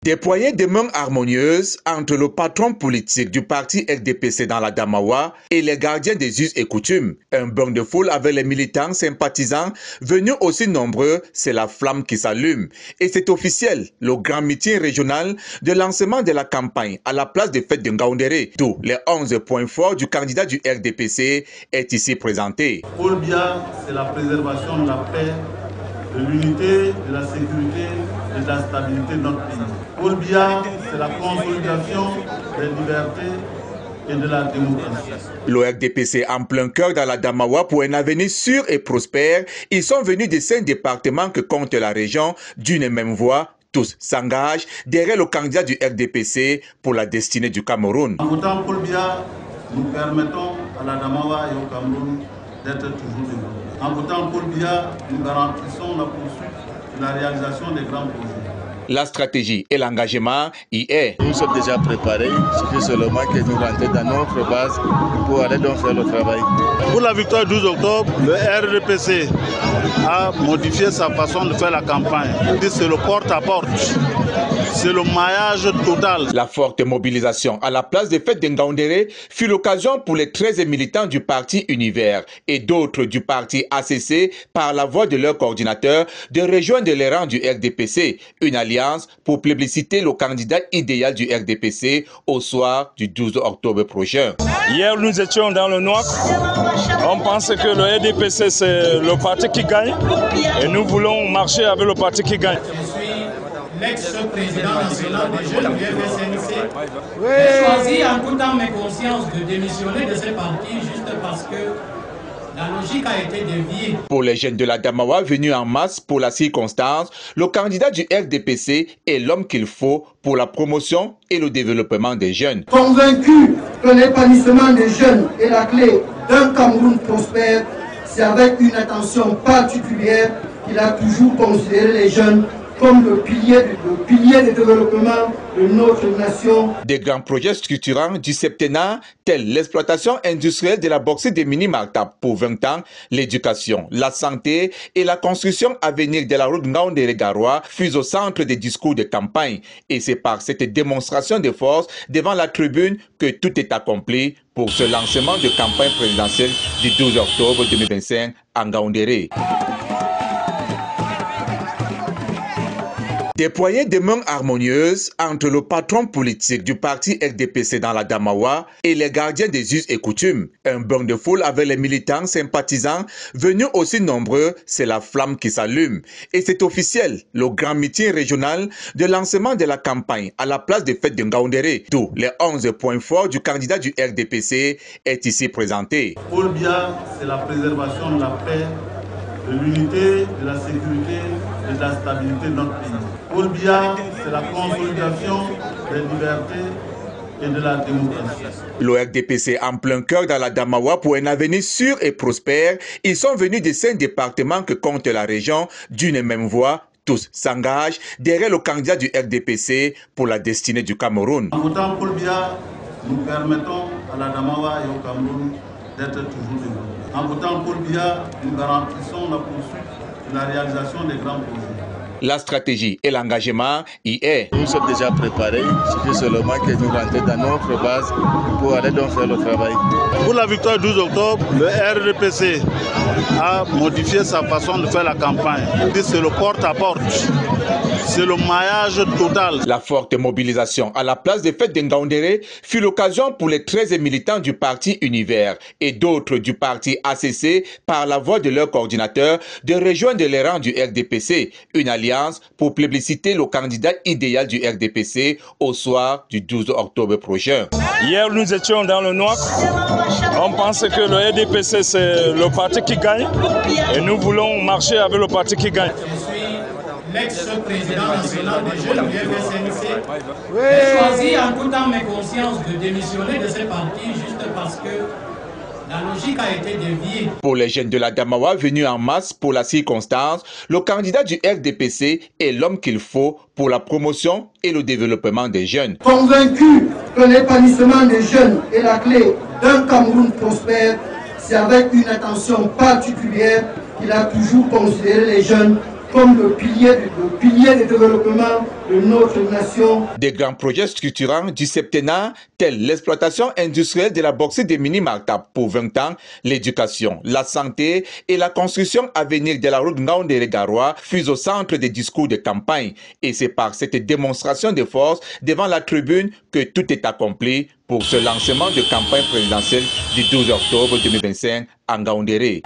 Des poignées de main harmonieuses entre le patron politique du parti RDPC dans la Damawa et les gardiens des us et coutumes. Un bain de foule avec les militants sympathisants venus aussi nombreux, c'est la flamme qui s'allume. Et c'est officiel, le grand meeting régional de lancement de la campagne à la place des fêtes de Ngaoundéré, d'où les 11 points forts du candidat du RDPC est ici présenté. Paul Biya, c'est la préservation de la paix, de l'unité, de la sécurité et de la stabilité de notre pays. Paul Biya, c'est la consolidation des libertés et de la démocratie. Le RDPC en plein cœur dans la Damawa pour un avenir sûr et prospère. Ils sont venus de 5 départements que compte la région d'une et même voix. Tous s'engagent derrière le candidat du RDPC pour la destinée du Cameroun. En votant Paul Biya, nous permettons à la Damawa et au Cameroun d'être toujours développés. En votant Paul Biya, nous garantissons la poursuite de la réalisation des grands projets. La stratégie et l'engagement y est. Nous sommes déjà préparés, c'est seulement que nous rentrons dans notre base pour aller donc faire le travail. Pour la victoire du 12 octobre, le RDPC a modifié sa façon de faire la campagne. C'est le porte-à-porte, c'est le maillage total. La forte mobilisation à la place des fêtes de Ngaoundéré fut l'occasion pour les 13 militants du parti Univers et d'autres du parti ACC, par la voix de leur coordinateur, de rejoindre les rangs du RDPC, une alliance pour plébisciter le candidat idéal du RDPC au soir du 12 octobre prochain. Hier, nous étions dans le noir. On pense que le RDPC, c'est le parti qui gagne. Et nous voulons marcher avec le parti qui gagne. Je suis l'ex-président national des jeunes du FSNC. J'ai choisi en tout temps mes consciences de démissionner de ce parti juste parce que la logique a été déviée. Pour les jeunes de la Damawa venus en masse pour la circonstance, le candidat du RDPC est l'homme qu'il faut pour la promotion et le développement des jeunes. Convaincu que l'épanouissement des jeunes est la clé d'un Cameroun prospère, c'est avec une attention particulière qu'il a toujours considéré les jeunes comme le pilier de développement de notre nation. Des grands projets structurants du septennat, tels l'exploitation industrielle de la bauxite des mini-Martap pour 20 ans, l'éducation, la santé et la construction à venir de la route Ngaoundéré-Garoua fusent au centre des discours de campagne. Et c'est par cette démonstration de force devant la tribune que tout est accompli pour ce lancement de campagne présidentielle du 12 octobre 2025 à Ngaoundéré. Des poignées de main harmonieuses entre le patron politique du parti RDPC dans la Damawa et les gardiens des us et coutumes. Un bain de foule avec les militants sympathisants venus aussi nombreux, c'est la flamme qui s'allume. Et c'est officiel, le grand meeting régional de lancement de la campagne à la place des fêtes de Ngaoundéré, d'où les 11 points forts du candidat du RDPC est ici présenté. Paul Biya, c'est la préservation de la paix, de l'unité, de la sécurité et de la stabilité de notre pays. Paul Biya, c'est la consolidation des libertés et de la démocratie. Le RDPC en plein cœur dans la Damawa pour un avenir sûr et prospère. Ils sont venus de 5 départements que compte la région d'une et même voix. Tous s'engagent derrière le candidat du RDPC pour la destinée du Cameroun. En votant Paul Biya, nous permettons à la Damawa et au Cameroun d'être toujours développés. En votant Paul Biya, nous garantissons la poursuite de la réalisation des grands projets. La stratégie et l'engagement y est. Nous sommes déjà préparés, c'est seulement que nous rentrons dans notre base pour aller donc faire le travail. Pour la victoire du 12 octobre, le RDPC a modifié sa façon de faire la campagne. C'est le porte-à-porte, c'est le maillage total. La forte mobilisation à la place des fêtes de Ngaoundéré fut l'occasion pour les 13 militants du parti Univers et d'autres du parti ACC, par la voix de leur coordinateur, de rejoindre les rangs du RDPC, une alliance pour plébisciter le candidat idéal du RDPC au soir du 12 octobre prochain. Hier, nous étions dans le noir. On pense que le RDPC, c'est le parti qui gagne. Et nous voulons marcher avec le parti qui gagne. Je suis l'ex-président national des jeunes du FSNC. J'ai choisi en tout temps mes consciences de démissionner de ce parti juste parce que la logique a été déviée. Pour les jeunes de la Damawa venus en masse pour la circonstance, le candidat du RDPC est l'homme qu'il faut pour la promotion et le développement des jeunes. Convaincu que l'épanouissement des jeunes est la clé d'un Cameroun prospère, c'est avec une attention particulière qu'il a toujours considéré les jeunes comme le pilier de développement de notre nation. Des grands projets structurants du septennat, tels l'exploitation industrielle de la bauxite de Mini-Martap pour 20 ans, l'éducation, la santé et la construction à venir de la route Ngaoundéré-Garoua, fusent au centre des discours de campagne. Et c'est par cette démonstration de force devant la tribune que tout est accompli pour ce lancement de campagne présidentielle du 12 octobre 2025 à Ngaoundéré.